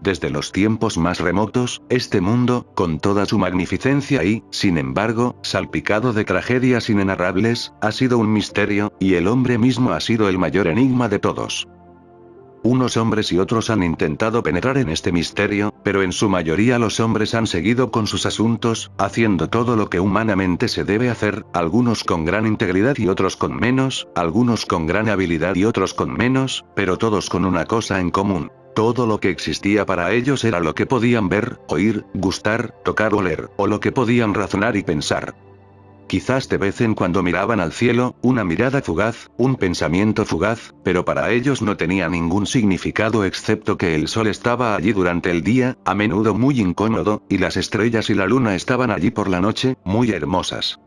Desde los tiempos más remotos, este mundo, con toda su magnificencia y, sin embargo, salpicado de tragedias inenarrables, ha sido un misterio, y el hombre mismo ha sido el mayor enigma de todos. Unos hombres y otros han intentado penetrar en este misterio, pero en su mayoría los hombres han seguido con sus asuntos, haciendo todo lo que humanamente se debe hacer, algunos con gran integridad y otros con menos, algunos con gran habilidad y otros con menos, pero todos con una cosa en común. Todo lo que existía para ellos era lo que podían ver, oír, gustar, tocar o leer, o lo que podían razonar y pensar. Quizás de vez en cuando miraban al cielo, una mirada fugaz, un pensamiento fugaz, pero para ellos no tenía ningún significado excepto que el sol estaba allí durante el día, a menudo muy incómodo, y las estrellas y la luna estaban allí por la noche, muy hermosas.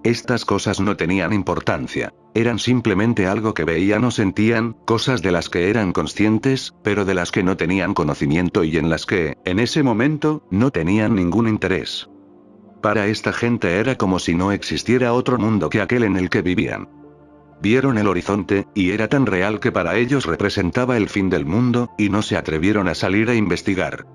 Estas cosas no tenían importancia. Eran simplemente algo que veían o sentían, cosas de las que eran conscientes, pero de las que no tenían conocimiento y en las que, en ese momento, no tenían ningún interés. Para esta gente era como si no existiera otro mundo que aquel en el que vivían. Vieron el horizonte, y era tan real que para ellos representaba el fin del mundo, y no se atrevieron a salir a investigar.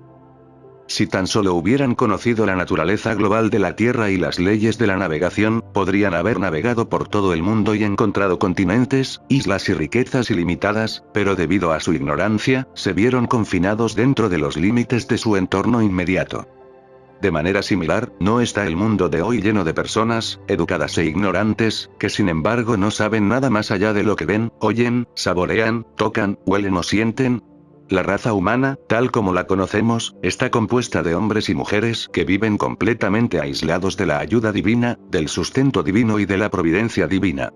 Si tan solo hubieran conocido la naturaleza global de la Tierra y las leyes de la navegación, podrían haber navegado por todo el mundo y encontrado continentes, islas y riquezas ilimitadas, pero debido a su ignorancia, se vieron confinados dentro de los límites de su entorno inmediato. De manera similar, no está el mundo de hoy lleno de personas, educadas e ignorantes, que sin embargo no saben nada más allá de lo que ven, oyen, saborean, tocan, huelen o sienten. La raza humana, tal como la conocemos, está compuesta de hombres y mujeres que viven completamente aislados de la ayuda divina, del sustento divino y de la providencia divina.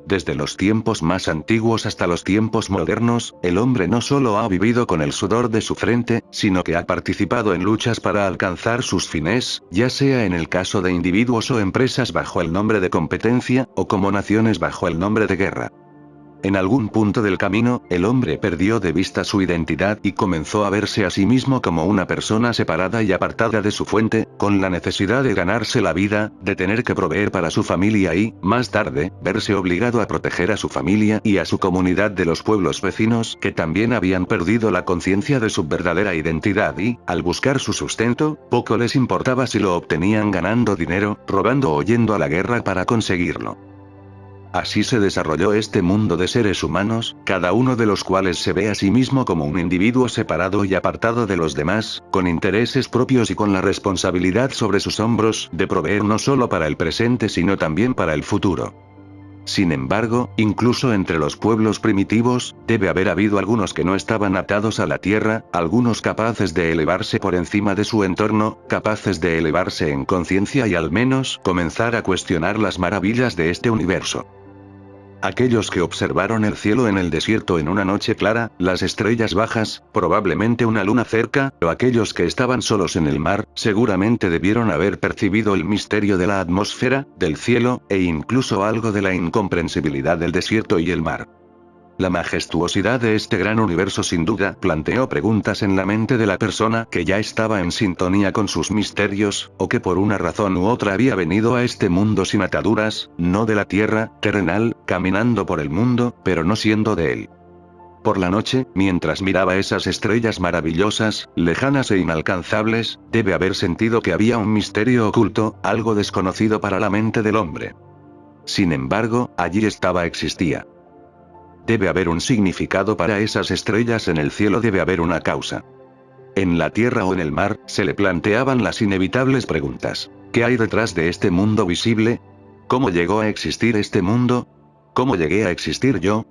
Desde los tiempos más antiguos hasta los tiempos modernos, el hombre no solo ha vivido con el sudor de su frente, sino que ha participado en luchas para alcanzar sus fines, ya sea en el caso de individuos o empresas bajo el nombre de competencia, o como naciones bajo el nombre de guerra. En algún punto del camino, el hombre perdió de vista su identidad y comenzó a verse a sí mismo como una persona separada y apartada de su fuente, con la necesidad de ganarse la vida, de tener que proveer para su familia y, más tarde, verse obligado a proteger a su familia y a su comunidad de los pueblos vecinos que también habían perdido la conciencia de su verdadera identidad y, al buscar su sustento, poco les importaba si lo obtenían ganando dinero, robando o yendo a la guerra para conseguirlo. Así se desarrolló este mundo de seres humanos, cada uno de los cuales se ve a sí mismo como un individuo separado y apartado de los demás, con intereses propios y con la responsabilidad sobre sus hombros de proveer no solo para el presente sino también para el futuro. Sin embargo, incluso entre los pueblos primitivos, debe haber habido algunos que no estaban atados a la tierra, algunos capaces de elevarse por encima de su entorno, capaces de elevarse en conciencia y al menos comenzar a cuestionar las maravillas de este universo. Aquellos que observaron el cielo en el desierto en una noche clara, las estrellas bajas, probablemente una luna cerca, o aquellos que estaban solos en el mar, seguramente debieron haber percibido el misterio de la atmósfera, del cielo, e incluso algo de la incomprensibilidad del desierto y el mar. La majestuosidad de este gran universo sin duda planteó preguntas en la mente de la persona que ya estaba en sintonía con sus misterios, o que por una razón u otra había venido a este mundo sin ataduras, no de la tierra, terrenal, caminando por el mundo, pero no siendo de él. Por la noche, mientras miraba esas estrellas maravillosas, lejanas e inalcanzables, debe haber sentido que había un misterio oculto, algo desconocido para la mente del hombre. Sin embargo, allí existía. Debe haber un significado para esas estrellas en el cielo, debe haber una causa. En la tierra o en el mar, se le planteaban las inevitables preguntas. ¿Qué hay detrás de este mundo visible? ¿Cómo llegó a existir este mundo? ¿Cómo llegué a existir yo?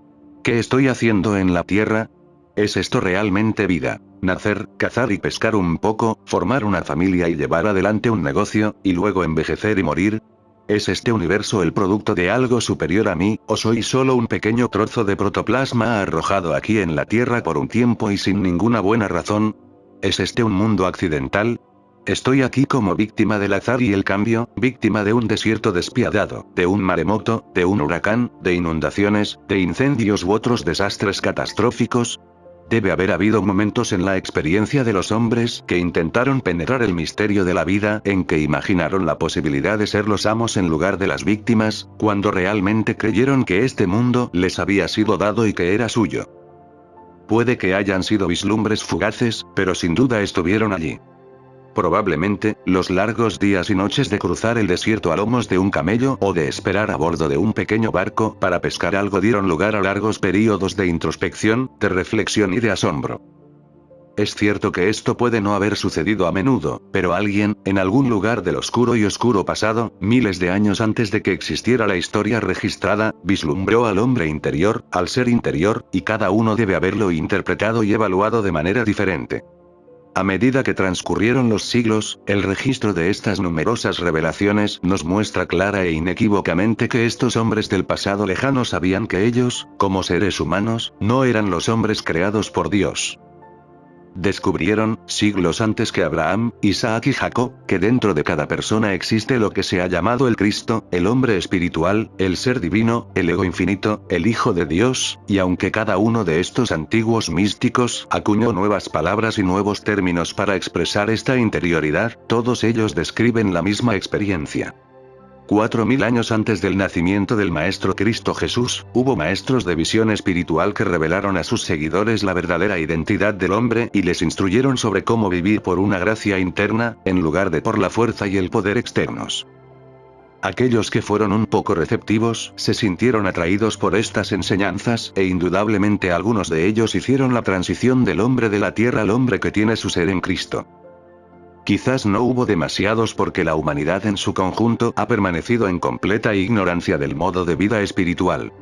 ¿Qué estoy haciendo en la tierra? ¿Es esto realmente vida? Nacer, cazar y pescar un poco, formar una familia y llevar adelante un negocio, y luego envejecer y morir. ¿Es este universo el producto de algo superior a mí, o soy solo un pequeño trozo de protoplasma arrojado aquí en la Tierra por un tiempo y sin ninguna buena razón? ¿Es este un mundo accidental? Estoy aquí como víctima del azar y el cambio, víctima de un desierto despiadado, de un maremoto, de un huracán, de inundaciones, de incendios u otros desastres catastróficos. Debe haber habido momentos en la experiencia de los hombres que intentaron penetrar el misterio de la vida, en que imaginaron la posibilidad de ser los amos en lugar de las víctimas, cuando realmente creyeron que este mundo les había sido dado y que era suyo. Puede que hayan sido vislumbres fugaces, pero sin duda estuvieron allí. Probablemente, los largos días y noches de cruzar el desierto a lomos de un camello o de esperar a bordo de un pequeño barco para pescar algo dieron lugar a largos períodos de introspección, de reflexión y de asombro. Es cierto que esto puede no haber sucedido a menudo, pero alguien, en algún lugar del oscuro y oscuro pasado, miles de años antes de que existiera la historia registrada, vislumbró al hombre interior, al ser interior, y cada uno debe haberlo interpretado y evaluado de manera diferente. A medida que transcurrieron los siglos, el registro de estas numerosas revelaciones nos muestra clara e inequívocamente que estos hombres del pasado lejano sabían que ellos, como seres humanos, no eran los hombres creados por Dios. Descubrieron, siglos antes que Abraham, Isaac y Jacob, que dentro de cada persona existe lo que se ha llamado el Cristo, el hombre espiritual, el ser divino, el ego infinito, el Hijo de Dios, y aunque cada uno de estos antiguos místicos acuñó nuevas palabras y nuevos términos para expresar esta interioridad, todos ellos describen la misma experiencia. 4000 años antes del nacimiento del Maestro Cristo Jesús, hubo maestros de visión espiritual que revelaron a sus seguidores la verdadera identidad del hombre y les instruyeron sobre cómo vivir por una gracia interna, en lugar de por la fuerza y el poder externos. Aquellos que fueron un poco receptivos se sintieron atraídos por estas enseñanzas, e indudablemente algunos de ellos hicieron la transición del hombre de la tierra al hombre que tiene su ser en Cristo. Quizás no hubo demasiados porque la humanidad en su conjunto ha permanecido en completa ignorancia del modo de vida espiritual.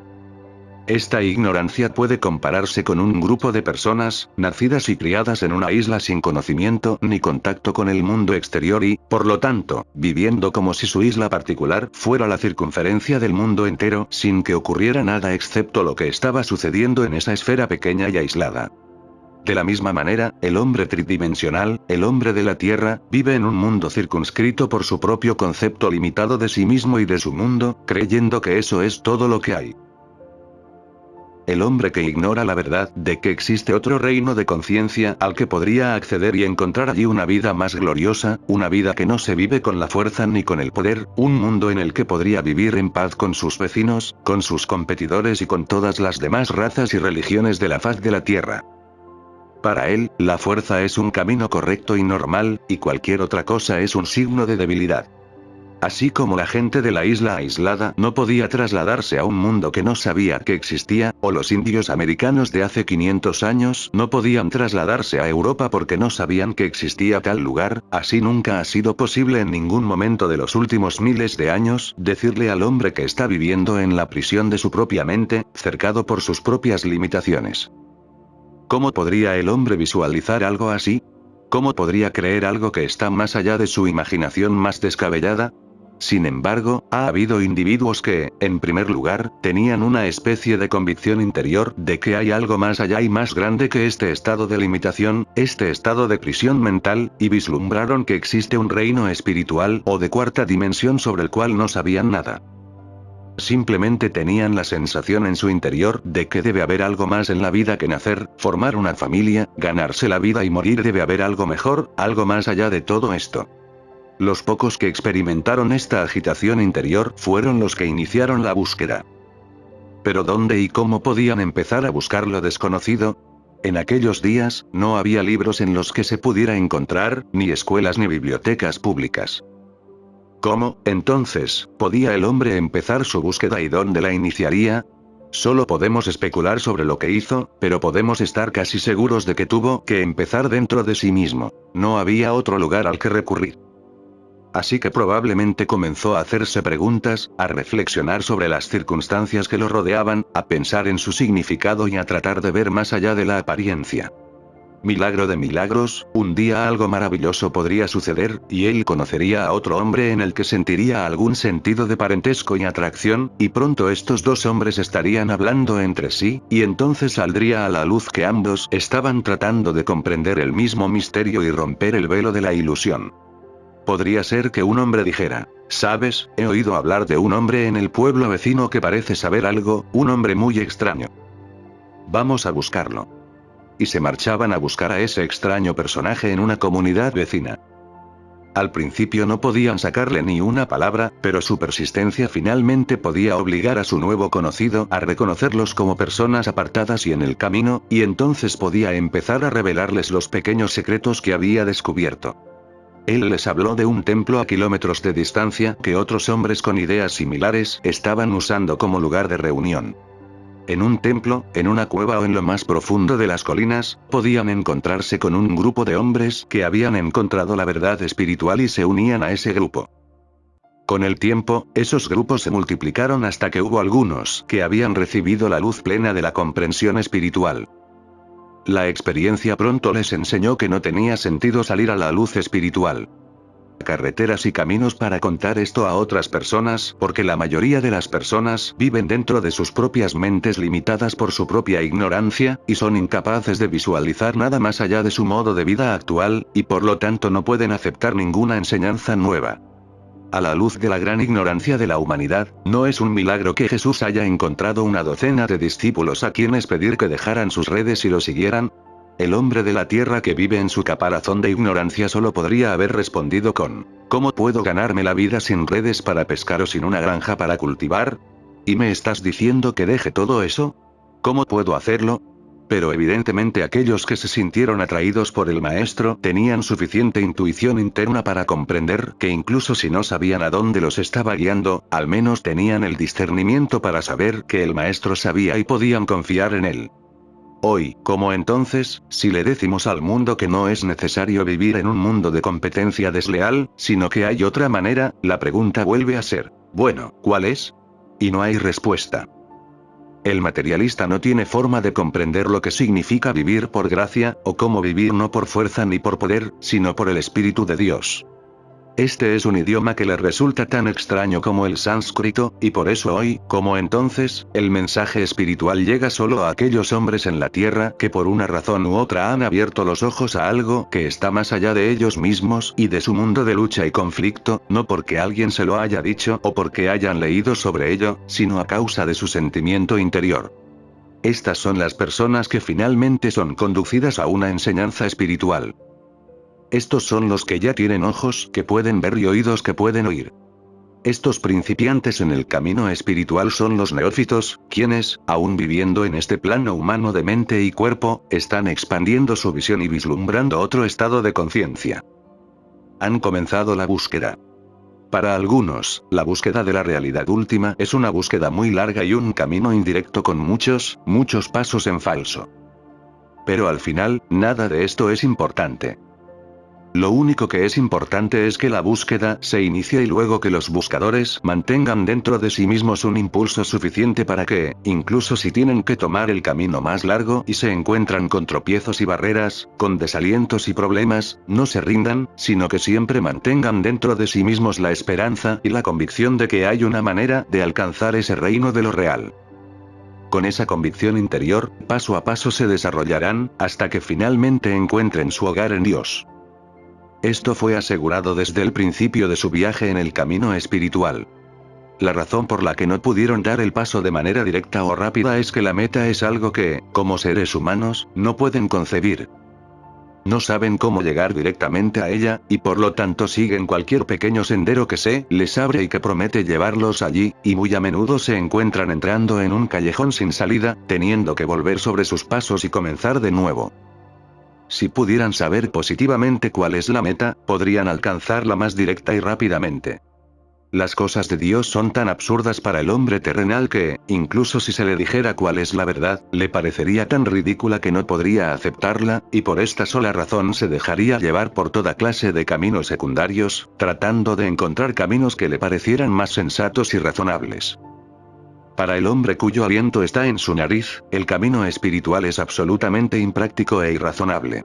Esta ignorancia puede compararse con un grupo de personas, nacidas y criadas en una isla sin conocimiento ni contacto con el mundo exterior y, por lo tanto, viviendo como si su isla particular fuera la circunferencia del mundo entero, sin que ocurriera nada excepto lo que estaba sucediendo en esa esfera pequeña y aislada. De la misma manera, el hombre tridimensional, el hombre de la Tierra, vive en un mundo circunscrito por su propio concepto limitado de sí mismo y de su mundo, creyendo que eso es todo lo que hay. El hombre que ignora la verdad de que existe otro reino de conciencia al que podría acceder y encontrar allí una vida más gloriosa, una vida que no se vive con la fuerza ni con el poder, un mundo en el que podría vivir en paz con sus vecinos, con sus competidores y con todas las demás razas y religiones de la faz de la Tierra. Para él, la fuerza es un camino correcto y normal, y cualquier otra cosa es un signo de debilidad. Así como la gente de la isla aislada no podía trasladarse a un mundo que no sabía que existía, o los indios americanos de hace 500 años no podían trasladarse a Europa porque no sabían que existía tal lugar, así nunca ha sido posible en ningún momento de los últimos miles de años decirle al hombre que está viviendo en la prisión de su propia mente, cercado por sus propias limitaciones. ¿Cómo podría el hombre visualizar algo así? ¿Cómo podría creer algo que está más allá de su imaginación más descabellada? Sin embargo, ha habido individuos que, en primer lugar, tenían una especie de convicción interior de que hay algo más allá y más grande que este estado de limitación, este estado de prisión mental, y vislumbraron que existe un reino espiritual o de cuarta dimensión sobre el cual no sabían nada. Simplemente tenían la sensación en su interior de que debe haber algo más en la vida que nacer, formar una familia, ganarse la vida y morir. Debe haber algo mejor, algo más allá de todo esto. Los pocos que experimentaron esta agitación interior fueron los que iniciaron la búsqueda. Pero ¿dónde y cómo podían empezar a buscar lo desconocido? En aquellos días, no había libros en los que se pudiera encontrar, ni escuelas ni bibliotecas públicas. ¿Cómo, entonces, podía el hombre empezar su búsqueda y dónde la iniciaría? Solo podemos especular sobre lo que hizo, pero podemos estar casi seguros de que tuvo que empezar dentro de sí mismo. No había otro lugar al que recurrir. Así que probablemente comenzó a hacerse preguntas, a reflexionar sobre las circunstancias que lo rodeaban, a pensar en su significado y a tratar de ver más allá de la apariencia. Milagro de milagros, un día algo maravilloso podría suceder, y él conocería a otro hombre en el que sentiría algún sentido de parentesco y atracción, y pronto estos dos hombres estarían hablando entre sí, y entonces saldría a la luz que ambos estaban tratando de comprender el mismo misterio y romper el velo de la ilusión. Podría ser que un hombre dijera: ¿sabes? He oído hablar de un hombre en el pueblo vecino que parece saber algo, un hombre muy extraño. Vamos a buscarlo. Y se marchaban a buscar a ese extraño personaje en una comunidad vecina. Al principio no podían sacarle ni una palabra, pero su persistencia finalmente podía obligar a su nuevo conocido a reconocerlos como personas apartadas y en el camino, y entonces podía empezar a revelarles los pequeños secretos que había descubierto. Él les habló de un templo a kilómetros de distancia que otros hombres con ideas similares estaban usando como lugar de reunión. En un templo, en una cueva o en lo más profundo de las colinas, podían encontrarse con un grupo de hombres que habían encontrado la verdad espiritual y se unían a ese grupo. Con el tiempo, esos grupos se multiplicaron hasta que hubo algunos que habían recibido la luz plena de la comprensión espiritual. La experiencia pronto les enseñó que no tenía sentido salir a la luz espiritual. Carreteras y caminos para contar esto a otras personas, porque la mayoría de las personas viven dentro de sus propias mentes limitadas por su propia ignorancia, y son incapaces de visualizar nada más allá de su modo de vida actual, y por lo tanto no pueden aceptar ninguna enseñanza nueva. A la luz de la gran ignorancia de la humanidad, no es un milagro que Jesús haya encontrado una docena de discípulos a quienes pedir que dejaran sus redes y lo siguieran. El hombre de la tierra que vive en su caparazón de ignorancia solo podría haber respondido con: ¿cómo puedo ganarme la vida sin redes para pescar o sin una granja para cultivar? ¿Y me estás diciendo que deje todo eso? ¿Cómo puedo hacerlo? Pero evidentemente aquellos que se sintieron atraídos por el maestro tenían suficiente intuición interna para comprender que incluso si no sabían a dónde los estaba guiando, al menos tenían el discernimiento para saber que el maestro sabía y podían confiar en él. Hoy, como entonces, si le decimos al mundo que no es necesario vivir en un mundo de competencia desleal, sino que hay otra manera, la pregunta vuelve a ser: bueno, ¿cuál es? Y no hay respuesta. El materialista no tiene forma de comprender lo que significa vivir por gracia, o cómo vivir no por fuerza ni por poder, sino por el Espíritu de Dios. Este es un idioma que le resulta tan extraño como el sánscrito, y por eso hoy, como entonces, el mensaje espiritual llega solo a aquellos hombres en la tierra que por una razón u otra han abierto los ojos a algo que está más allá de ellos mismos y de su mundo de lucha y conflicto, no porque alguien se lo haya dicho o porque hayan leído sobre ello, sino a causa de su sentimiento interior. Estas son las personas que finalmente son conducidas a una enseñanza espiritual. Estos son los que ya tienen ojos que pueden ver y oídos que pueden oír. Estos principiantes en el camino espiritual son los neófitos, quienes, aún viviendo en este plano humano de mente y cuerpo, están expandiendo su visión y vislumbrando otro estado de conciencia. Han comenzado la búsqueda. Para algunos, la búsqueda de la realidad última es una búsqueda muy larga y un camino indirecto con muchos pasos en falso. Pero al final, nada de esto es importante. Lo único que es importante es que la búsqueda se inicie y luego que los buscadores mantengan dentro de sí mismos un impulso suficiente para que, incluso si tienen que tomar el camino más largo y se encuentran con tropiezos y barreras, con desalientos y problemas, no se rindan, sino que siempre mantengan dentro de sí mismos la esperanza y la convicción de que hay una manera de alcanzar ese reino de lo real. Con esa convicción interior, paso a paso se desarrollarán, hasta que finalmente encuentren su hogar en Dios. Esto fue asegurado desde el principio de su viaje en el camino espiritual. La razón por la que no pudieron dar el paso de manera directa o rápida es que la meta es algo que, como seres humanos, no pueden concebir. No saben cómo llegar directamente a ella, y por lo tanto siguen cualquier pequeño sendero que se les abre y que promete llevarlos allí, y muy a menudo se encuentran entrando en un callejón sin salida, teniendo que volver sobre sus pasos y comenzar de nuevo. Si pudieran saber positivamente cuál es la meta, podrían alcanzarla más directa y rápidamente. Las cosas de Dios son tan absurdas para el hombre terrenal que, incluso si se le dijera cuál es la verdad, le parecería tan ridícula que no podría aceptarla, y por esta sola razón se dejaría llevar por toda clase de caminos secundarios, tratando de encontrar caminos que le parecieran más sensatos y razonables. Para el hombre cuyo aliento está en su nariz, el camino espiritual es absolutamente impráctico e irrazonable.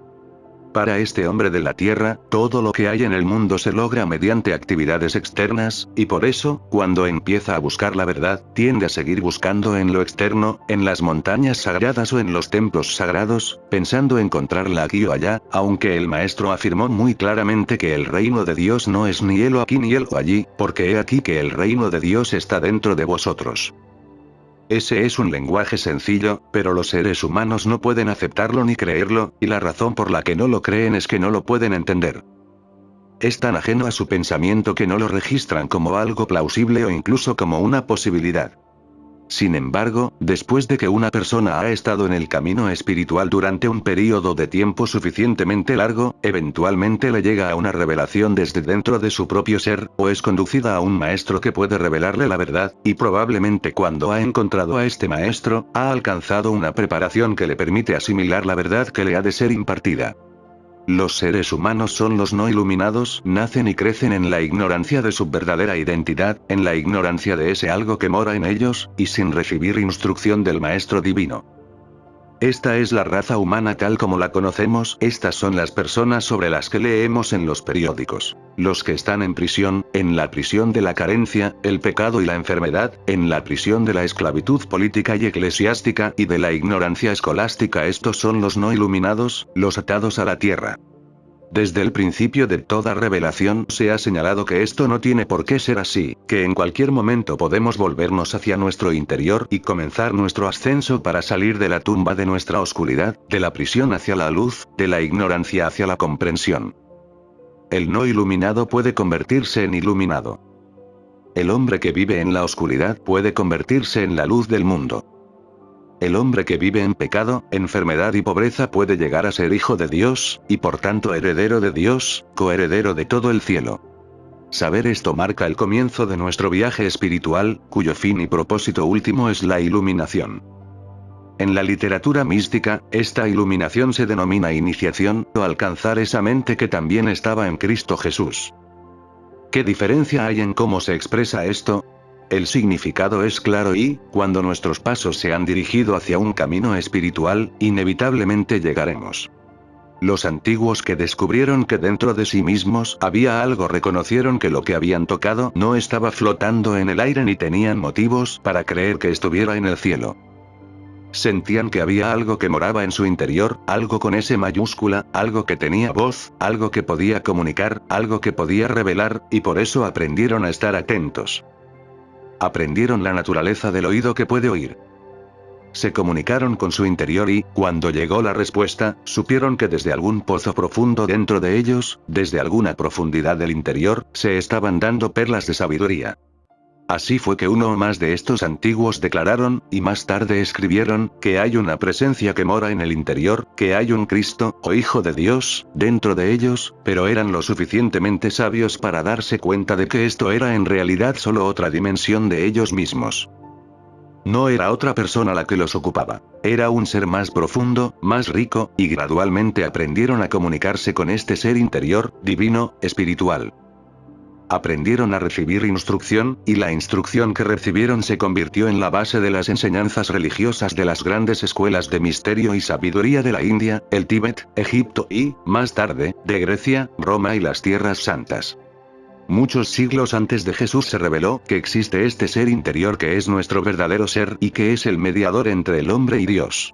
Para este hombre de la tierra, todo lo que hay en el mundo se logra mediante actividades externas, y por eso, cuando empieza a buscar la verdad, tiende a seguir buscando en lo externo, en las montañas sagradas o en los templos sagrados, pensando encontrarla aquí o allá, aunque el maestro afirmó muy claramente que el reino de Dios no es ni helo aquí ni helo allí, porque he aquí que el reino de Dios está dentro de vosotros. Ese es un lenguaje sencillo, pero los seres humanos no pueden aceptarlo ni creerlo, y la razón por la que no lo creen es que no lo pueden entender. Es tan ajeno a su pensamiento que no lo registran como algo plausible o incluso como una posibilidad. Sin embargo, después de que una persona ha estado en el camino espiritual durante un período de tiempo suficientemente largo, eventualmente le llega a una revelación desde dentro de su propio ser, o es conducida a un maestro que puede revelarle la verdad, y probablemente cuando ha encontrado a este maestro, ha alcanzado una preparación que le permite asimilar la verdad que le ha de ser impartida. Los seres humanos son los no iluminados, nacen y crecen en la ignorancia de su verdadera identidad, en la ignorancia de ese algo que mora en ellos, y sin recibir instrucción del Maestro Divino. Esta es la raza humana tal como la conocemos, estas son las personas sobre las que leemos en los periódicos. Los que están en la prisión de la carencia, el pecado y la enfermedad, en la prisión de la esclavitud política y eclesiástica y de la ignorancia escolástica. Estos son los no iluminados, los atados a la tierra. Desde el principio de toda revelación se ha señalado que esto no tiene por qué ser así, que en cualquier momento podemos volvernos hacia nuestro interior y comenzar nuestro ascenso para salir de la tumba de nuestra oscuridad, de la prisión hacia la luz, de la ignorancia hacia la comprensión. El no iluminado puede convertirse en iluminado. El hombre que vive en la oscuridad puede convertirse en la luz del mundo. El hombre que vive en pecado, enfermedad y pobreza puede llegar a ser hijo de Dios, y por tanto heredero de Dios, coheredero de todo el cielo. Saber esto marca el comienzo de nuestro viaje espiritual, cuyo fin y propósito último es la iluminación. En la literatura mística, esta iluminación se denomina iniciación, o alcanzar esa mente que también estaba en Cristo Jesús. ¿Qué diferencia hay en cómo se expresa esto? El significado es claro y, cuando nuestros pasos se han dirigido hacia un camino espiritual, inevitablemente llegaremos. Los antiguos que descubrieron que dentro de sí mismos había algo reconocieron que lo que habían tocado no estaba flotando en el aire ni tenían motivos para creer que estuviera en el cielo. Sentían que había algo que moraba en su interior, algo con S mayúscula, algo que tenía voz, algo que podía comunicar, algo que podía revelar, y por eso aprendieron a estar atentos. Aprendieron la naturaleza del oído que puede oír. Se comunicaron con su interior y, cuando llegó la respuesta, supieron que desde algún pozo profundo dentro de ellos, desde alguna profundidad del interior, se estaban dando perlas de sabiduría. Así fue que uno o más de estos antiguos declararon, y más tarde escribieron, que hay una presencia que mora en el interior, que hay un Cristo, o Hijo de Dios, dentro de ellos, pero eran lo suficientemente sabios para darse cuenta de que esto era en realidad solo otra dimensión de ellos mismos. No era otra persona la que los ocupaba. Era un ser más profundo, más rico, y gradualmente aprendieron a comunicarse con este ser interior, divino, espiritual. Aprendieron a recibir instrucción, y la instrucción que recibieron se convirtió en la base de las enseñanzas religiosas de las grandes escuelas de misterio y sabiduría de la India, el Tíbet, Egipto y, más tarde, de Grecia, Roma y las Tierras Santas. Muchos siglos antes de Jesús se reveló que existe este ser interior que es nuestro verdadero ser y que es el mediador entre el hombre y Dios.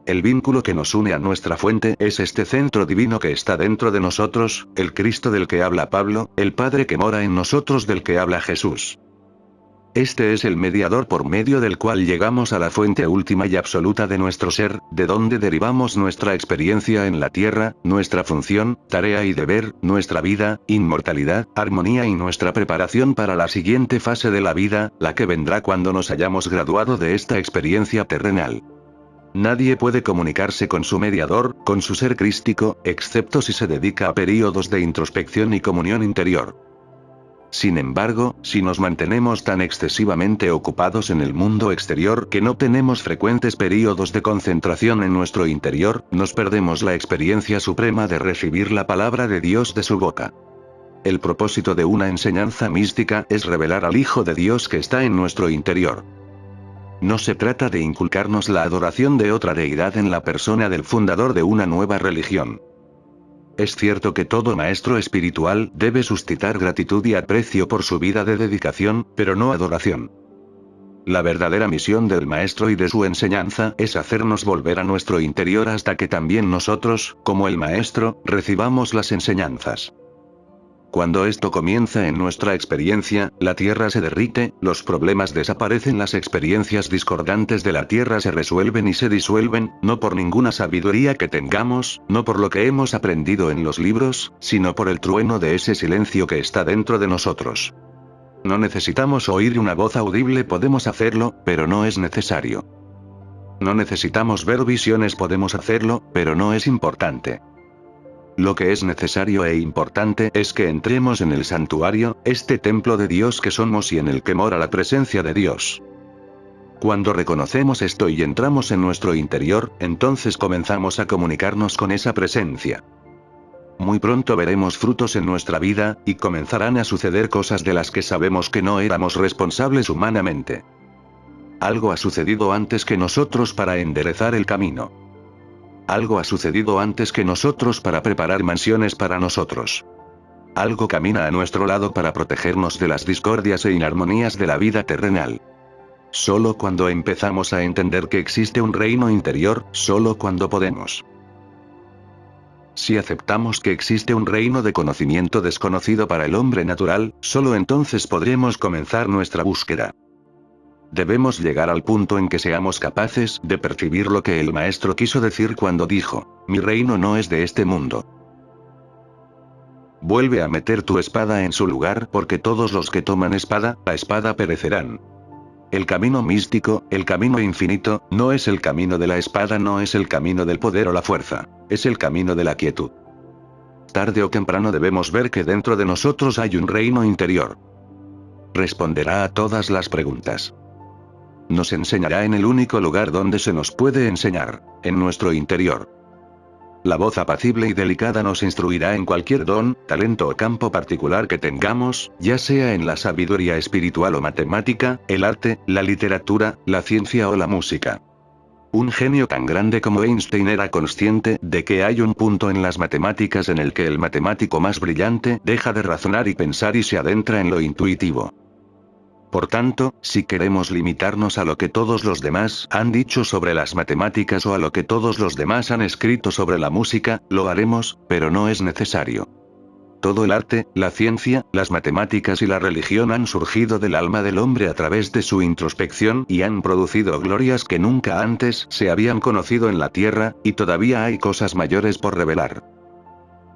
El vínculo que nos une a nuestra fuente es este centro divino que está dentro de nosotros, el Cristo del que habla Pablo, el Padre que mora en nosotros del que habla Jesús. Este es el mediador por medio del cual llegamos a la fuente última y absoluta de nuestro ser, de donde derivamos nuestra experiencia en la tierra, nuestra función, tarea y deber, nuestra vida, inmortalidad, armonía y nuestra preparación para la siguiente fase de la vida, la que vendrá cuando nos hayamos graduado de esta experiencia terrenal. Nadie puede comunicarse con su mediador, con su ser crístico, excepto si se dedica a períodos de introspección y comunión interior. Sin embargo, si nos mantenemos tan excesivamente ocupados en el mundo exterior que no tenemos frecuentes períodos de concentración en nuestro interior, nos perdemos la experiencia suprema de recibir la palabra de Dios de su boca. El propósito de una enseñanza mística es revelar al Hijo de Dios que está en nuestro interior. No se trata de inculcarnos la adoración de otra deidad en la persona del fundador de una nueva religión. Es cierto que todo maestro espiritual debe suscitar gratitud y aprecio por su vida de dedicación, pero no adoración. La verdadera misión del maestro y de su enseñanza es hacernos volver a nuestro interior hasta que también nosotros, como el maestro, recibamos las enseñanzas. Cuando esto comienza en nuestra experiencia, la Tierra se derrite, los problemas desaparecen, las experiencias discordantes de la Tierra se resuelven y se disuelven, no por ninguna sabiduría que tengamos, no por lo que hemos aprendido en los libros, sino por el trueno de ese silencio que está dentro de nosotros. No necesitamos oír una voz audible, podemos hacerlo, pero no es necesario. No necesitamos ver visiones, podemos hacerlo, pero no es importante. Lo que es necesario e importante es que entremos en el santuario, este templo de Dios que somos y en el que mora la presencia de Dios. Cuando reconocemos esto y entramos en nuestro interior, entonces comenzamos a comunicarnos con esa presencia. Muy pronto veremos frutos en nuestra vida, y comenzarán a suceder cosas de las que sabemos que no éramos responsables humanamente. Algo ha sucedido antes que nosotros para enderezar el camino. Algo ha sucedido antes que nosotros para preparar mansiones para nosotros. Algo camina a nuestro lado para protegernos de las discordias e inarmonías de la vida terrenal. Solo cuando empezamos a entender que existe un reino interior, solo cuando podemos. Si aceptamos que existe un reino de conocimiento desconocido para el hombre natural, solo entonces podremos comenzar nuestra búsqueda. Debemos llegar al punto en que seamos capaces de percibir lo que el Maestro quiso decir cuando dijo, mi reino no es de este mundo. Vuelve a meter tu espada en su lugar, porque todos los que toman espada, la espada perecerán. El camino místico, el camino infinito, no es el camino de la espada, no es el camino del poder o la fuerza, es el camino de la quietud. Tarde o temprano debemos ver que dentro de nosotros hay un reino interior. Responderá a todas las preguntas. Nos enseñará en el único lugar donde se nos puede enseñar, en nuestro interior. La voz apacible y delicada nos instruirá en cualquier don, talento o campo particular que tengamos, ya sea en la sabiduría espiritual o matemática, el arte, la literatura, la ciencia o la música. Un genio tan grande como Einstein era consciente de que hay un punto en las matemáticas en el que el matemático más brillante deja de razonar y pensar y se adentra en lo intuitivo. Por tanto, si queremos limitarnos a lo que todos los demás han dicho sobre las matemáticas o a lo que todos los demás han escrito sobre la música, lo haremos, pero no es necesario. Todo el arte, la ciencia, las matemáticas y la religión han surgido del alma del hombre a través de su introspección y han producido glorias que nunca antes se habían conocido en la tierra, y todavía hay cosas mayores por revelar.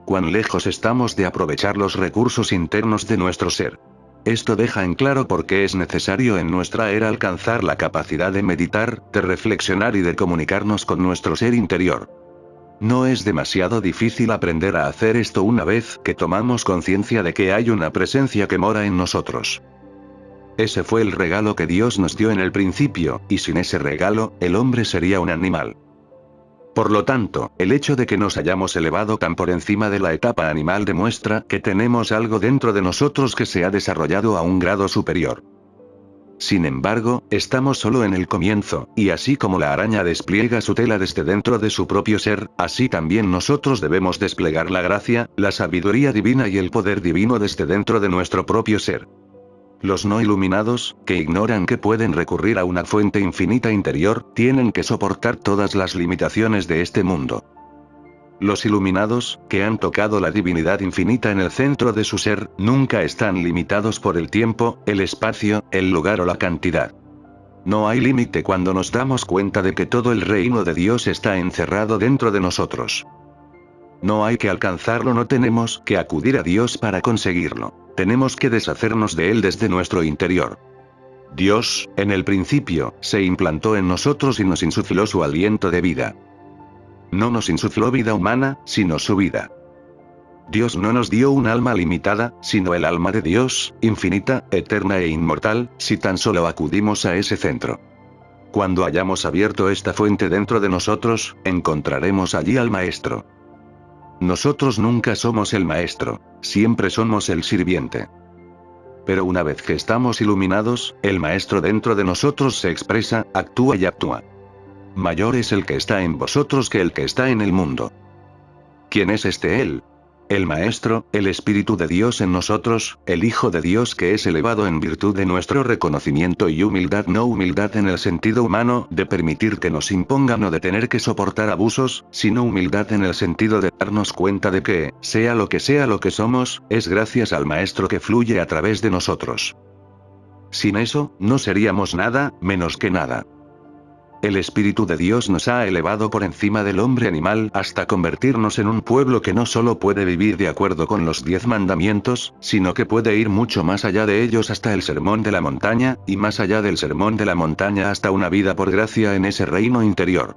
¿Cuán lejos estamos de aprovechar los recursos internos de nuestro ser? Esto deja en claro por qué es necesario en nuestra era alcanzar la capacidad de meditar, de reflexionar y de comunicarnos con nuestro ser interior. No es demasiado difícil aprender a hacer esto una vez que tomamos conciencia de que hay una presencia que mora en nosotros. Ese fue el regalo que Dios nos dio en el principio, y sin ese regalo, el hombre sería un animal. Por lo tanto, el hecho de que nos hayamos elevado tan por encima de la etapa animal demuestra que tenemos algo dentro de nosotros que se ha desarrollado a un grado superior. Sin embargo, estamos solo en el comienzo, y así como la araña despliega su tela desde dentro de su propio ser, así también nosotros debemos desplegar la gracia, la sabiduría divina y el poder divino desde dentro de nuestro propio ser. Los no iluminados, que ignoran que pueden recurrir a una fuente infinita interior, tienen que soportar todas las limitaciones de este mundo. Los iluminados, que han tocado la divinidad infinita en el centro de su ser, nunca están limitados por el tiempo, el espacio, el lugar o la cantidad. No hay límite cuando nos damos cuenta de que todo el reino de Dios está encerrado dentro de nosotros. No hay que alcanzarlo, no tenemos que acudir a Dios para conseguirlo. Tenemos que deshacernos de él desde nuestro interior. Dios, en el principio, se implantó en nosotros y nos insufló su aliento de vida. No nos insufló vida humana, sino su vida. Dios no nos dio un alma limitada, sino el alma de Dios, infinita, eterna e inmortal, si tan solo acudimos a ese centro. Cuando hayamos abierto esta fuente dentro de nosotros, encontraremos allí al Maestro. Nosotros nunca somos el maestro, siempre somos el sirviente. Pero una vez que estamos iluminados, el maestro dentro de nosotros se expresa, actúa y actúa. Mayor es el que está en vosotros que el que está en el mundo. ¿Quién es este él? El Maestro, el Espíritu de Dios en nosotros, el Hijo de Dios que es elevado en virtud de nuestro reconocimiento y humildad, no humildad en el sentido humano de permitir que nos impongan o de tener que soportar abusos, sino humildad en el sentido de darnos cuenta de que, sea lo que somos, es gracias al Maestro que fluye a través de nosotros. Sin eso, no seríamos nada, menos que nada. El Espíritu de Dios nos ha elevado por encima del hombre animal hasta convertirnos en un pueblo que no solo puede vivir de acuerdo con los 10 mandamientos, sino que puede ir mucho más allá de ellos hasta el sermón de la montaña, y más allá del sermón de la montaña hasta una vida por gracia en ese reino interior.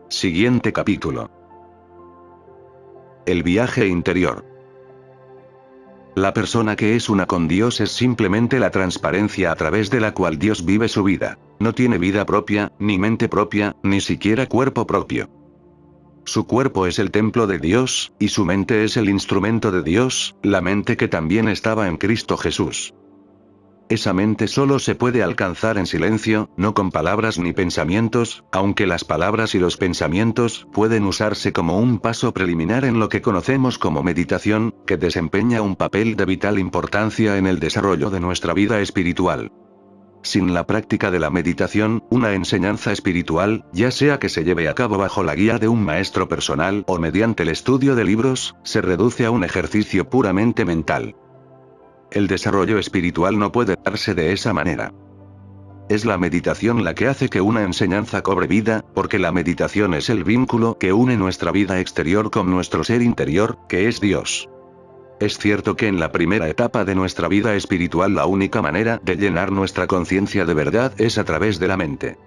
Siguiente capítulo. El viaje interior. La persona que es una con Dios es simplemente la transparencia a través de la cual Dios vive su vida. No tiene vida propia, ni mente propia, ni siquiera cuerpo propio. Su cuerpo es el templo de Dios, y su mente es el instrumento de Dios, la mente que también estaba en Cristo Jesús. Esa mente solo se puede alcanzar en silencio, no con palabras ni pensamientos, aunque las palabras y los pensamientos pueden usarse como un paso preliminar en lo que conocemos como meditación, que desempeña un papel de vital importancia en el desarrollo de nuestra vida espiritual. Sin la práctica de la meditación, una enseñanza espiritual, ya sea que se lleve a cabo bajo la guía de un maestro personal o mediante el estudio de libros, se reduce a un ejercicio puramente mental. El desarrollo espiritual no puede darse de esa manera. Es la meditación la que hace que una enseñanza cobre vida, porque la meditación es el vínculo que une nuestra vida exterior con nuestro ser interior, que es Dios. Es cierto que en la primera etapa de nuestra vida espiritual la única manera de llenar nuestra conciencia de verdad es a través de la mente.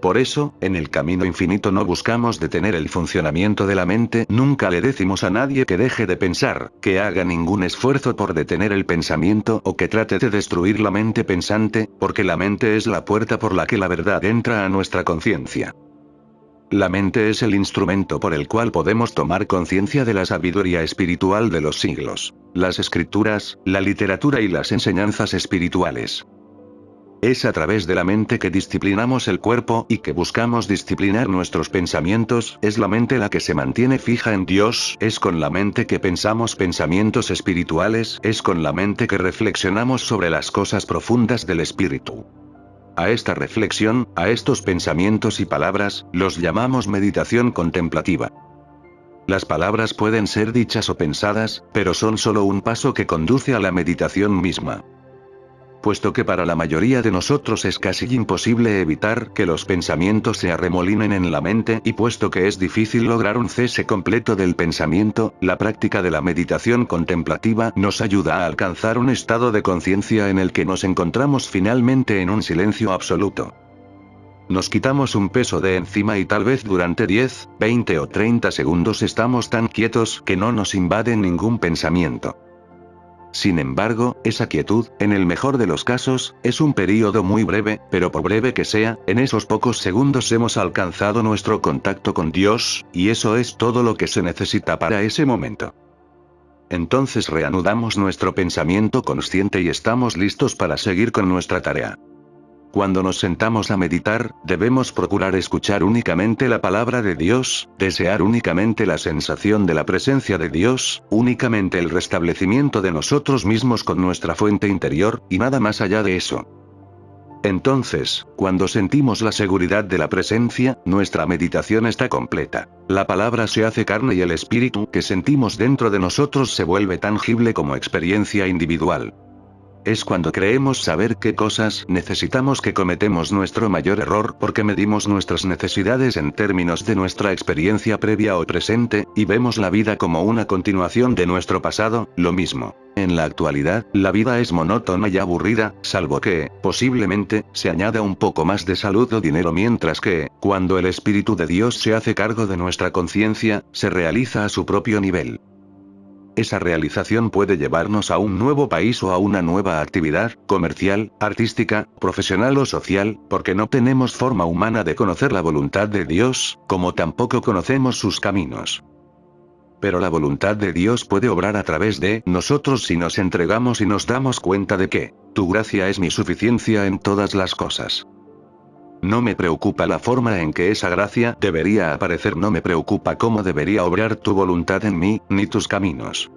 Por eso, en el camino infinito no buscamos detener el funcionamiento de la mente, nunca le decimos a nadie que deje de pensar, que haga ningún esfuerzo por detener el pensamiento o que trate de destruir la mente pensante, porque la mente es la puerta por la que la verdad entra a nuestra conciencia. La mente es el instrumento por el cual podemos tomar conciencia de la sabiduría espiritual de los siglos, las escrituras, la literatura y las enseñanzas espirituales. Es a través de la mente que disciplinamos el cuerpo y que buscamos disciplinar nuestros pensamientos, es la mente la que se mantiene fija en Dios, es con la mente que pensamos pensamientos espirituales, es con la mente que reflexionamos sobre las cosas profundas del espíritu. A esta reflexión, a estos pensamientos y palabras, los llamamos meditación contemplativa. Las palabras pueden ser dichas o pensadas, pero son solo un paso que conduce a la meditación misma. Puesto que para la mayoría de nosotros es casi imposible evitar que los pensamientos se arremolinen en la mente y puesto que es difícil lograr un cese completo del pensamiento, la práctica de la meditación contemplativa nos ayuda a alcanzar un estado de conciencia en el que nos encontramos finalmente en un silencio absoluto. Nos quitamos un peso de encima y tal vez durante 10, 20 o 30 segundos estamos tan quietos que no nos invade ningún pensamiento. Sin embargo, esa quietud, en el mejor de los casos, es un período muy breve, pero por breve que sea, en esos pocos segundos hemos alcanzado nuestro contacto con Dios, y eso es todo lo que se necesita para ese momento. Entonces reanudamos nuestro pensamiento consciente y estamos listos para seguir con nuestra tarea. Cuando nos sentamos a meditar, debemos procurar escuchar únicamente la palabra de Dios, desear únicamente la sensación de la presencia de Dios, únicamente el restablecimiento de nosotros mismos con nuestra fuente interior, y nada más allá de eso. Entonces, cuando sentimos la seguridad de la presencia, nuestra meditación está completa. La palabra se hace carne y el espíritu que sentimos dentro de nosotros se vuelve tangible como experiencia individual. Es cuando creemos saber qué cosas necesitamos que cometemos nuestro mayor error porque medimos nuestras necesidades en términos de nuestra experiencia previa o presente, y vemos la vida como una continuación de nuestro pasado, lo mismo. En la actualidad, la vida es monótona y aburrida, salvo que, posiblemente, se añada un poco más de salud o dinero mientras que, cuando el Espíritu de Dios se hace cargo de nuestra conciencia, se realiza a su propio nivel. Esa realización puede llevarnos a un nuevo país o a una nueva actividad, comercial, artística, profesional o social, porque no tenemos forma humana de conocer la voluntad de Dios, como tampoco conocemos sus caminos. Pero la voluntad de Dios puede obrar a través de nosotros si nos entregamos y nos damos cuenta de que, tu gracia es mi suficiencia en todas las cosas. No me preocupa la forma en que esa gracia debería aparecer, no me preocupa cómo debería obrar tu voluntad en mí, ni tus caminos.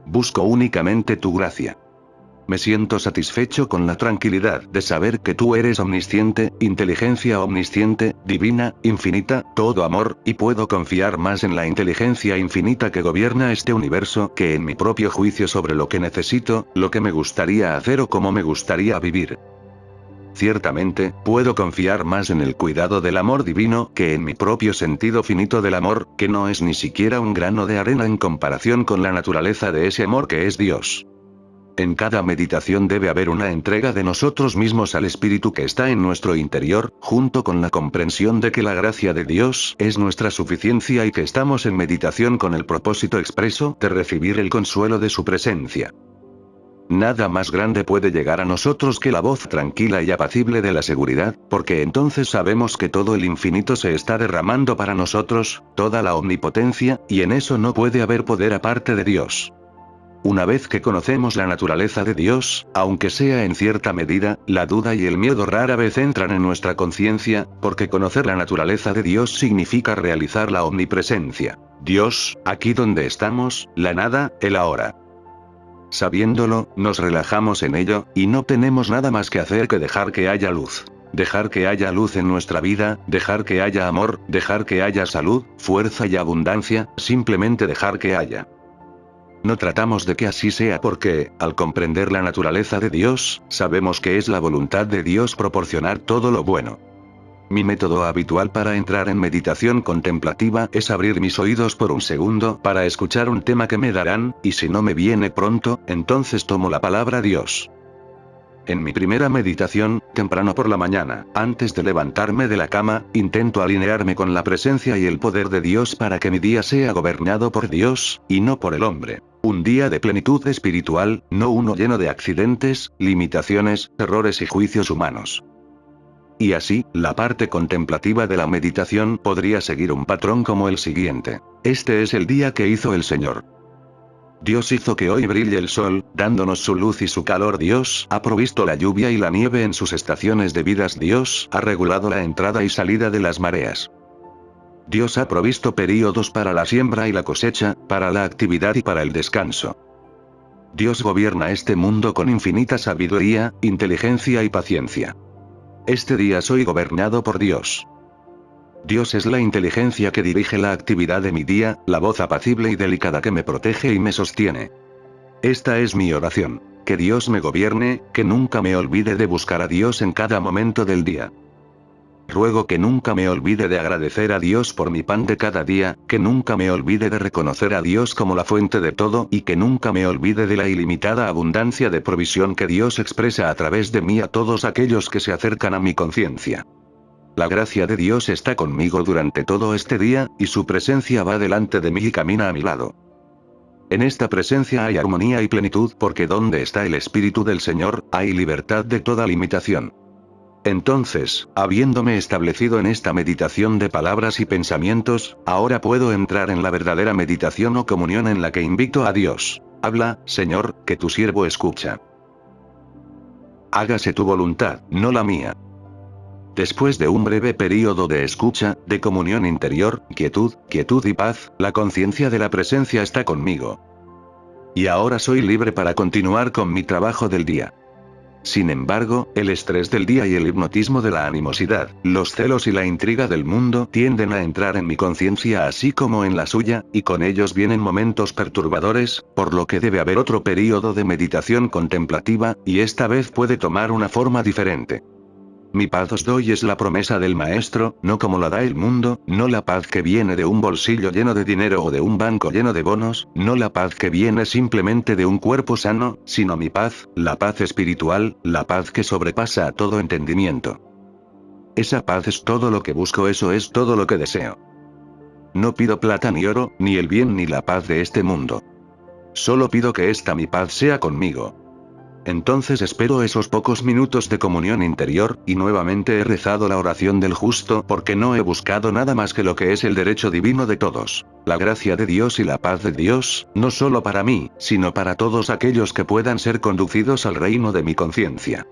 Busco únicamente tu gracia. Me siento satisfecho con la tranquilidad de saber que tú eres omnisciente, inteligencia omnisciente, divina, infinita, todo amor, y puedo confiar más en la inteligencia infinita que gobierna este universo que en mi propio juicio sobre lo que necesito, lo que me gustaría hacer o cómo me gustaría vivir. Ciertamente, puedo confiar más en el cuidado del amor divino que en mi propio sentido finito del amor, que no es ni siquiera un grano de arena en comparación con la naturaleza de ese amor que es Dios. En cada meditación debe haber una entrega de nosotros mismos al Espíritu que está en nuestro interior, junto con la comprensión de que la gracia de Dios es nuestra suficiencia y que estamos en meditación con el propósito expreso de recibir el consuelo de su presencia. Nada más grande puede llegar a nosotros que la voz tranquila y apacible de la seguridad, porque entonces sabemos que todo el infinito se está derramando para nosotros, toda la omnipotencia, y en eso no puede haber poder aparte de Dios. Una vez que conocemos la naturaleza de Dios, aunque sea en cierta medida, la duda y el miedo rara vez entran en nuestra conciencia, porque conocer la naturaleza de Dios significa realizar la omnipresencia. Dios, aquí donde estamos, la nada, el ahora. Sabiéndolo, nos relajamos en ello, y no tenemos nada más que hacer que dejar que haya luz. Dejar que haya luz en nuestra vida, dejar que haya amor, dejar que haya salud, fuerza y abundancia, simplemente dejar que haya. No tratamos de que así sea porque, al comprender la naturaleza de Dios, sabemos que es la voluntad de Dios proporcionar todo lo bueno. Mi método habitual para entrar en meditación contemplativa es abrir mis oídos por un segundo para escuchar un tema que me darán, y si no me viene pronto, entonces tomo la palabra Dios. En mi primera meditación, temprano por la mañana, antes de levantarme de la cama, intento alinearme con la presencia y el poder de Dios para que mi día sea gobernado por Dios, y no por el hombre. Un día de plenitud espiritual, no uno lleno de accidentes, limitaciones, errores y juicios humanos. Y así, la parte contemplativa de la meditación podría seguir un patrón como el siguiente. Este es el día que hizo el Señor. Dios hizo que hoy brille el sol, dándonos su luz y su calor. Dios ha provisto la lluvia y la nieve en sus estaciones debidas. Dios ha regulado la entrada y salida de las mareas. Dios ha provisto períodos para la siembra y la cosecha, para la actividad y para el descanso. Dios gobierna este mundo con infinita sabiduría, inteligencia y paciencia. Este día soy gobernado por Dios. Dios es la inteligencia que dirige la actividad de mi día, la voz apacible y delicada que me protege y me sostiene. Esta es mi oración. Que Dios me gobierne, que nunca me olvide de buscar a Dios en cada momento del día. Ruego que nunca me olvide de agradecer a Dios por mi pan de cada día, que nunca me olvide de reconocer a Dios como la fuente de todo y que nunca me olvide de la ilimitada abundancia de provisión que Dios expresa a través de mí a todos aquellos que se acercan a mi conciencia. La gracia de Dios está conmigo durante todo este día, y su presencia va delante de mí y camina a mi lado. En esta presencia hay armonía y plenitud porque donde está el Espíritu del Señor, hay libertad de toda limitación. Entonces, habiéndome establecido en esta meditación de palabras y pensamientos, ahora puedo entrar en la verdadera meditación o comunión en la que invito a Dios. Habla, Señor, que tu siervo escucha. Hágase tu voluntad, no la mía. Después de un breve período de escucha, de comunión interior, quietud y paz, la conciencia de la presencia está conmigo. Y ahora soy libre para continuar con mi trabajo del día. Sin embargo, el estrés del día y el hipnotismo de la animosidad, los celos y la intriga del mundo tienden a entrar en mi conciencia así como en la suya, y con ellos vienen momentos perturbadores, por lo que debe haber otro período de meditación contemplativa, y esta vez puede tomar una forma diferente. Mi paz os doy es la promesa del Maestro, no como la da el mundo, no la paz que viene de un bolsillo lleno de dinero o de un banco lleno de bonos, no la paz que viene simplemente de un cuerpo sano, sino mi paz, la paz espiritual, la paz que sobrepasa a todo entendimiento. Esa paz es todo lo que busco, eso es todo lo que deseo. No pido plata ni oro, ni el bien ni la paz de este mundo. Solo pido que esta mi paz sea conmigo. Entonces espero esos pocos minutos de comunión interior, y nuevamente he rezado la oración del justo porque no he buscado nada más que lo que es el derecho divino de todos, la gracia de Dios y la paz de Dios, no solo para mí, sino para todos aquellos que puedan ser conducidos al reino de mi conciencia.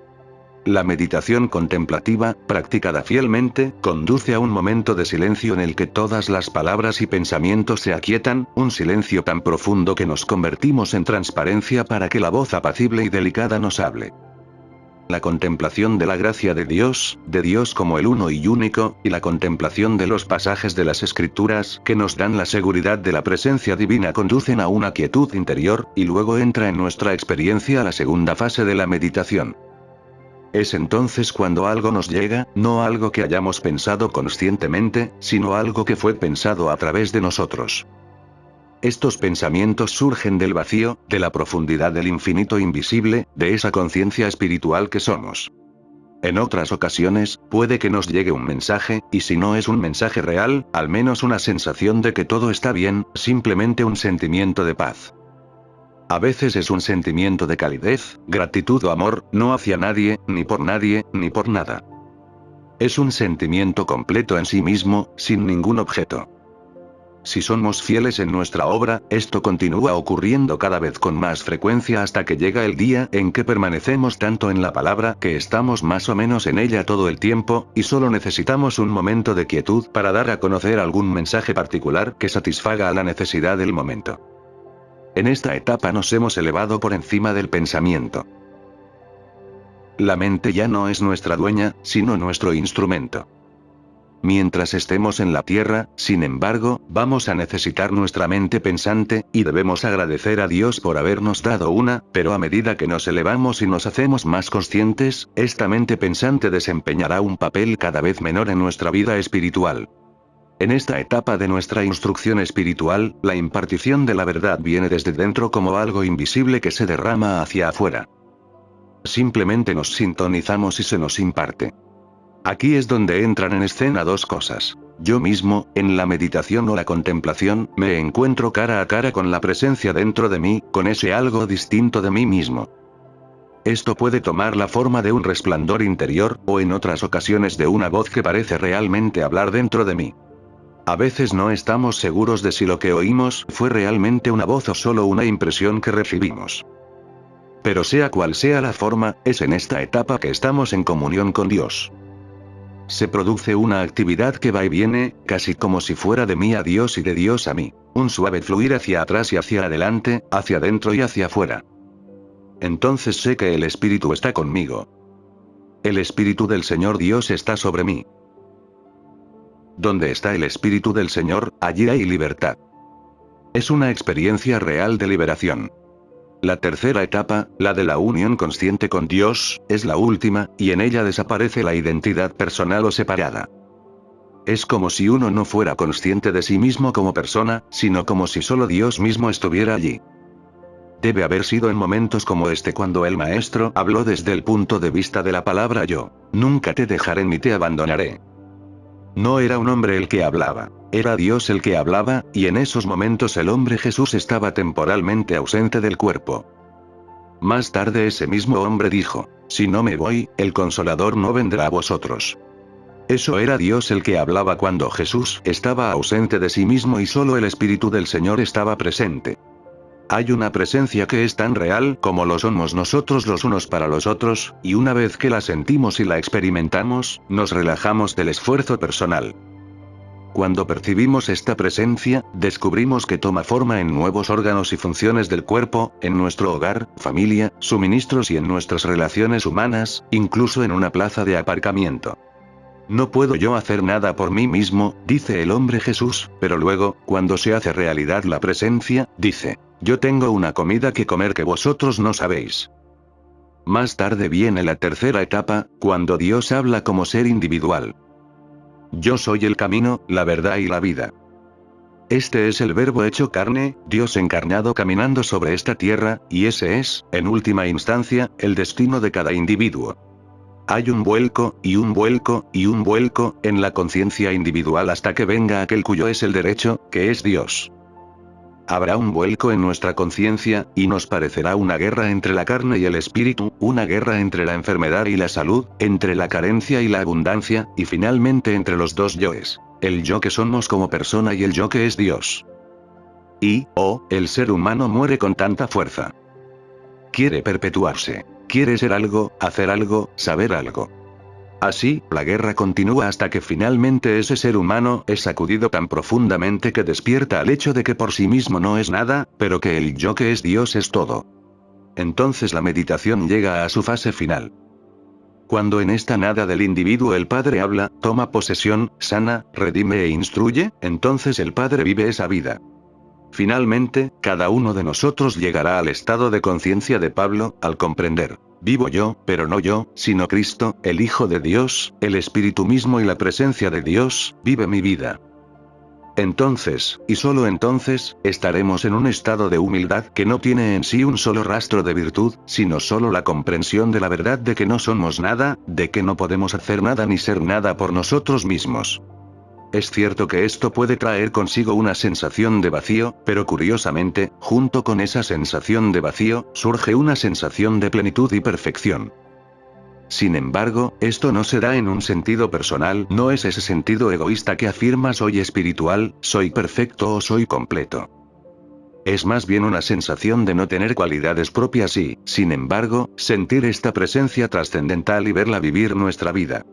La meditación contemplativa, practicada fielmente, conduce a un momento de silencio en el que todas las palabras y pensamientos se aquietan, un silencio tan profundo que nos convertimos en transparencia para que la voz apacible y delicada nos hable. La contemplación de la gracia de Dios como el uno y único, y la contemplación de los pasajes de las Escrituras que nos dan la seguridad de la presencia divina conducen a una quietud interior, y luego entra en nuestra experiencia la segunda fase de la meditación. Es entonces cuando algo nos llega, no algo que hayamos pensado conscientemente, sino algo que fue pensado a través de nosotros. Estos pensamientos surgen del vacío, de la profundidad del infinito invisible, de esa conciencia espiritual que somos. En otras ocasiones, puede que nos llegue un mensaje, y si no es un mensaje real, al menos una sensación de que todo está bien, simplemente un sentimiento de paz. A veces es un sentimiento de calidez, gratitud o amor, no hacia nadie, ni por nada. Es un sentimiento completo en sí mismo, sin ningún objeto. Si somos fieles en nuestra obra, esto continúa ocurriendo cada vez con más frecuencia hasta que llega el día en que permanecemos tanto en la palabra que estamos más o menos en ella todo el tiempo, y solo necesitamos un momento de quietud para dar a conocer algún mensaje particular que satisfaga a la necesidad del momento. En esta etapa nos hemos elevado por encima del pensamiento. La mente ya no es nuestra dueña, sino nuestro instrumento. Mientras estemos en la tierra, sin embargo, vamos a necesitar nuestra mente pensante, y debemos agradecer a Dios por habernos dado una, pero a medida que nos elevamos y nos hacemos más conscientes, esta mente pensante desempeñará un papel cada vez menor en nuestra vida espiritual. En esta etapa de nuestra instrucción espiritual, la impartición de la verdad viene desde dentro como algo invisible que se derrama hacia afuera. Simplemente nos sintonizamos y se nos imparte. Aquí es donde entran en escena dos cosas. Yo mismo, en la meditación o la contemplación, me encuentro cara a cara con la presencia dentro de mí, con ese algo distinto de mí mismo. Esto puede tomar la forma de un resplandor interior, o en otras ocasiones de una voz que parece realmente hablar dentro de mí. A veces no estamos seguros de si lo que oímos fue realmente una voz o solo una impresión que recibimos. Pero sea cual sea la forma, es en esta etapa que estamos en comunión con Dios. Se produce una actividad que va y viene, casi como si fuera de mí a Dios y de Dios a mí. Un suave fluir hacia atrás y hacia adelante, hacia adentro y hacia afuera. Entonces sé que el Espíritu está conmigo. El Espíritu del Señor Dios está sobre mí. Donde está el Espíritu del Señor, allí hay libertad. Es una experiencia real de liberación. La tercera etapa, la de la unión consciente con Dios, es la última, y en ella desaparece la identidad personal o separada. Es como si uno no fuera consciente de sí mismo como persona, sino como si solo Dios mismo estuviera allí. Debe haber sido en momentos como este cuando el Maestro habló desde el punto de vista de la palabra yo. Nunca te dejaré ni te abandonaré. No era un hombre el que hablaba, era Dios el que hablaba, y en esos momentos el hombre Jesús estaba temporalmente ausente del cuerpo. Más tarde ese mismo hombre dijo, si no me voy, el Consolador no vendrá a vosotros. Eso era Dios el que hablaba cuando Jesús estaba ausente de sí mismo y solo el Espíritu del Señor estaba presente. Hay una presencia que es tan real como lo somos nosotros los unos para los otros, y una vez que la sentimos y la experimentamos, nos relajamos del esfuerzo personal. Cuando percibimos esta presencia, descubrimos que toma forma en nuevos órganos y funciones del cuerpo, en nuestro hogar, familia, suministros y en nuestras relaciones humanas, incluso en una plaza de aparcamiento. No puedo yo hacer nada por mí mismo, dice el hombre Jesús, pero luego, cuando se hace realidad la presencia, dice, yo tengo una comida que comer que vosotros no sabéis. Más tarde viene la tercera etapa, cuando Dios habla como ser individual. Yo soy el camino, la verdad y la vida. Este es el Verbo hecho carne, Dios encarnado caminando sobre esta tierra, y ese es, en última instancia, el destino de cada individuo. Hay un vuelco, y un vuelco, y un vuelco, en la conciencia individual hasta que venga aquel cuyo es el derecho, que es Dios. Habrá un vuelco en nuestra conciencia, y nos parecerá una guerra entre la carne y el espíritu, una guerra entre la enfermedad y la salud, entre la carencia y la abundancia, y finalmente entre los dos yoes. El yo que somos como persona y el yo que es Dios. Y, el ser humano muere con tanta fuerza. quiere perpetuarse. Quiere ser algo, hacer algo, saber algo. Así, la guerra continúa hasta que finalmente ese ser humano es sacudido tan profundamente que despierta al hecho de que por sí mismo no es nada, pero que el yo que es Dios es todo. Entonces la meditación llega a su fase final. Cuando en esta nada del individuo el Padre habla, toma posesión, sana, redime e instruye, entonces el Padre vive esa vida. Finalmente, cada uno de nosotros llegará al estado de conciencia de Pablo, al comprender: vivo yo, pero no yo, sino Cristo, el Hijo de Dios, el Espíritu mismo y la presencia de Dios, vive mi vida. Entonces, y solo entonces, estaremos en un estado de humildad que no tiene en sí un solo rastro de virtud, sino solo la comprensión de la verdad de que no somos nada, de que no podemos hacer nada ni ser nada por nosotros mismos. Es cierto que esto puede traer consigo una sensación de vacío, pero curiosamente, junto con esa sensación de vacío, surge una sensación de plenitud y perfección. Sin embargo, esto no se da en un sentido personal, no es ese sentido egoísta que afirma soy espiritual, soy perfecto o soy completo. Es más bien una sensación de no tener cualidades propias y, sin embargo, sentir esta presencia trascendental y verla vivir nuestra vida.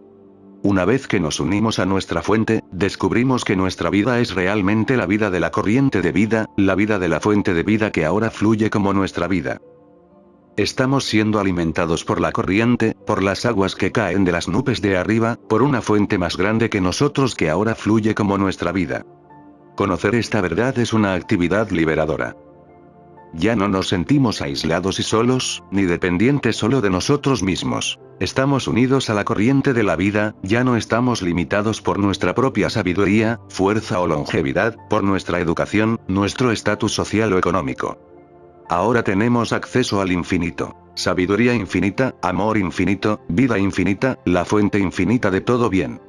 Una vez que nos unimos a nuestra fuente, descubrimos que nuestra vida es realmente la vida de la corriente de vida, la vida de la fuente de vida que ahora fluye como nuestra vida. Estamos siendo alimentados por la corriente, por las aguas que caen de las nubes de arriba, por una fuente más grande que nosotros que ahora fluye como nuestra vida. Conocer esta verdad es una actividad liberadora. Ya no nos sentimos aislados y solos, ni dependientes solo de nosotros mismos. Estamos unidos a la corriente de la vida, ya no estamos limitados por nuestra propia sabiduría, fuerza o longevidad, por nuestra educación, nuestro estatus social o económico. Ahora tenemos acceso al infinito. Sabiduría infinita, amor infinito, vida infinita, la fuente infinita de todo bien.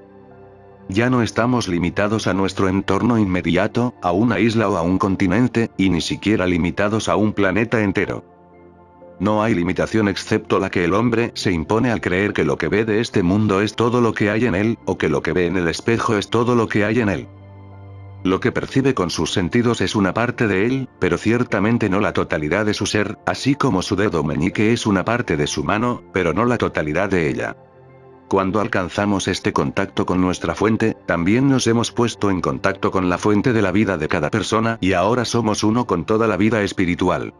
Ya no estamos limitados a nuestro entorno inmediato, a una isla o a un continente, y ni siquiera limitados a un planeta entero. No hay limitación excepto la que el hombre se impone al creer que lo que ve de este mundo es todo lo que hay en él, o que lo que ve en el espejo es todo lo que hay en él. Lo que percibe con sus sentidos es una parte de él, pero ciertamente no la totalidad de su ser, así como su dedo meñique es una parte de su mano, pero no la totalidad de ella. Cuando alcanzamos este contacto con nuestra fuente, también nos hemos puesto en contacto con la fuente de la vida de cada persona y ahora somos uno con toda la vida espiritual.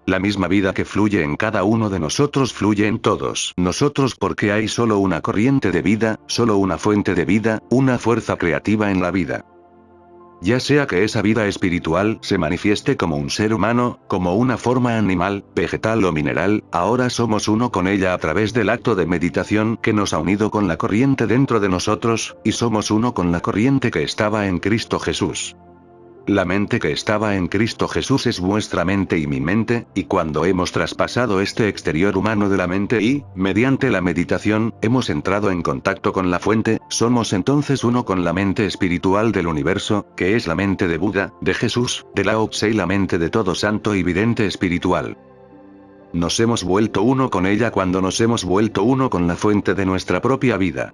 La misma vida que fluye en cada uno de nosotros fluye en todos nosotros porque hay solo una corriente de vida, solo una fuente de vida, una fuerza creativa en la vida. Ya sea que esa vida espiritual se manifieste como un ser humano, como una forma animal, vegetal o mineral, ahora somos uno con ella a través del acto de meditación que nos ha unido con la corriente dentro de nosotros, y somos uno con la corriente que estaba en Cristo Jesús. La mente que estaba en Cristo Jesús es vuestra mente y mi mente, y cuando hemos traspasado este exterior humano de la mente y, mediante la meditación, hemos entrado en contacto con la fuente, somos entonces uno con la mente espiritual del universo, que es la mente de Buda, de Jesús, de Lao Tse y la mente de todo santo y vidente espiritual. Nos hemos vuelto uno con ella cuando nos hemos vuelto uno con la fuente de nuestra propia vida.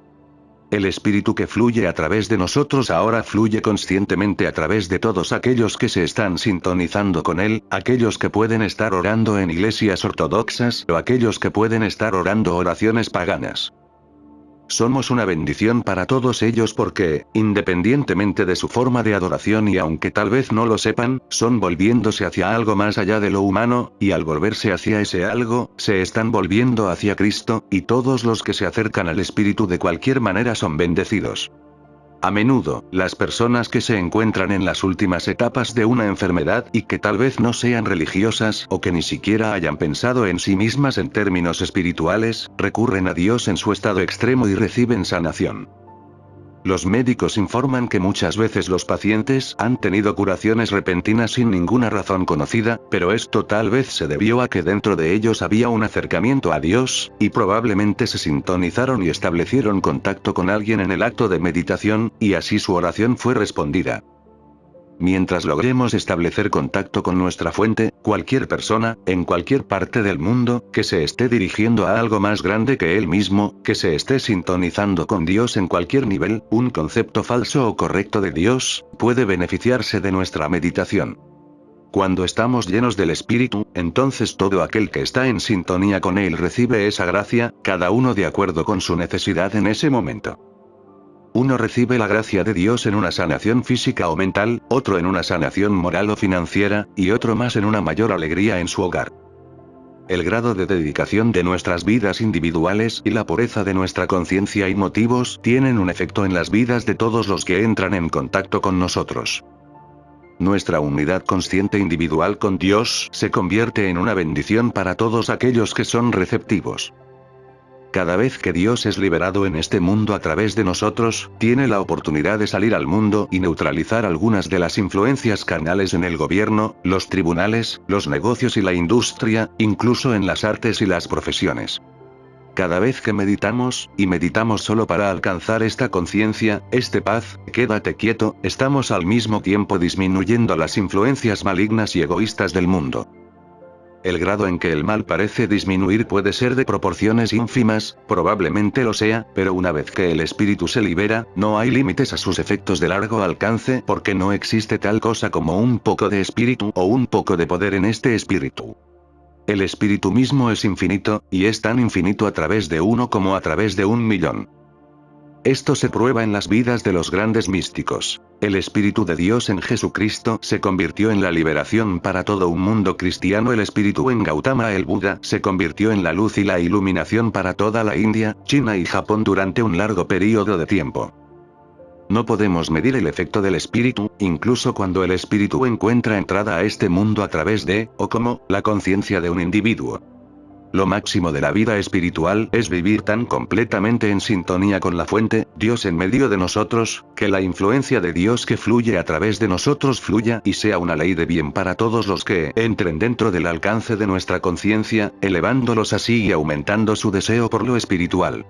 El espíritu que fluye a través de nosotros ahora fluye conscientemente a través de todos aquellos que se están sintonizando con él, aquellos que pueden estar orando en iglesias ortodoxas o aquellos que pueden estar orando oraciones paganas. Somos una bendición para todos ellos porque, independientemente de su forma de adoración y aunque tal vez no lo sepan, son volviéndose hacia algo más allá de lo humano, y al volverse hacia ese algo, se están volviendo hacia Cristo, y todos los que se acercan al Espíritu de cualquier manera son bendecidos. A menudo, las personas que se encuentran en las últimas etapas de una enfermedad y que tal vez no sean religiosas o que ni siquiera hayan pensado en sí mismas en términos espirituales, recurren a Dios en su estado extremo y reciben sanación. Los médicos informan que muchas veces los pacientes han tenido curaciones repentinas sin ninguna razón conocida, pero esto tal vez se debió a que dentro de ellos había un acercamiento a Dios, y probablemente se sintonizaron y establecieron contacto con alguien en el acto de meditación, y así su oración fue respondida. Mientras logremos establecer contacto con nuestra fuente, cualquier persona, en cualquier parte del mundo, que se esté dirigiendo a algo más grande que él mismo, que se esté sintonizando con Dios en cualquier nivel, un concepto falso o correcto de Dios, puede beneficiarse de nuestra meditación. Cuando estamos llenos del Espíritu, entonces todo aquel que está en sintonía con Él recibe esa gracia, cada uno de acuerdo con su necesidad en ese momento. Uno recibe la gracia de Dios en una sanación física o mental, otro en una sanación moral o financiera, y otro más en una mayor alegría en su hogar. El grado de dedicación de nuestras vidas individuales y la pureza de nuestra conciencia y motivos tienen un efecto en las vidas de todos los que entran en contacto con nosotros. Nuestra unidad consciente individual con Dios se convierte en una bendición para todos aquellos que son receptivos. Cada vez que Dios es liberado en este mundo a través de nosotros, tiene la oportunidad de salir al mundo y neutralizar algunas de las influencias carnales en el gobierno, los tribunales, los negocios y la industria, incluso en las artes y las profesiones. Cada vez que meditamos, y meditamos solo para alcanzar esta conciencia, paz, quédate quieto, estamos al mismo tiempo disminuyendo las influencias malignas y egoístas del mundo. El grado en que el mal parece disminuir puede ser de proporciones ínfimas, probablemente lo sea, pero una vez que el espíritu se libera, no hay límites a sus efectos de largo alcance porque no existe tal cosa como un poco de espíritu o un poco de poder en este espíritu. El espíritu mismo es infinito, y es tan infinito a través de uno como a través de 1.000.000. Esto se prueba en las vidas de los grandes místicos. El Espíritu de Dios en Jesucristo se convirtió en la liberación para todo un mundo cristiano. El Espíritu en Gautama el Buda se convirtió en la luz y la iluminación para toda la India, China y Japón durante un largo periodo de tiempo. No podemos medir el efecto del espíritu, incluso cuando el espíritu encuentra entrada a este mundo a través de, o como, la conciencia de un individuo. Lo máximo de la vida espiritual es vivir tan completamente en sintonía con la fuente, Dios en medio de nosotros, que la influencia de Dios que fluye a través de nosotros fluya y sea una ley de bien para todos los que entren dentro del alcance de nuestra conciencia, elevándolos así y aumentando su deseo por lo espiritual.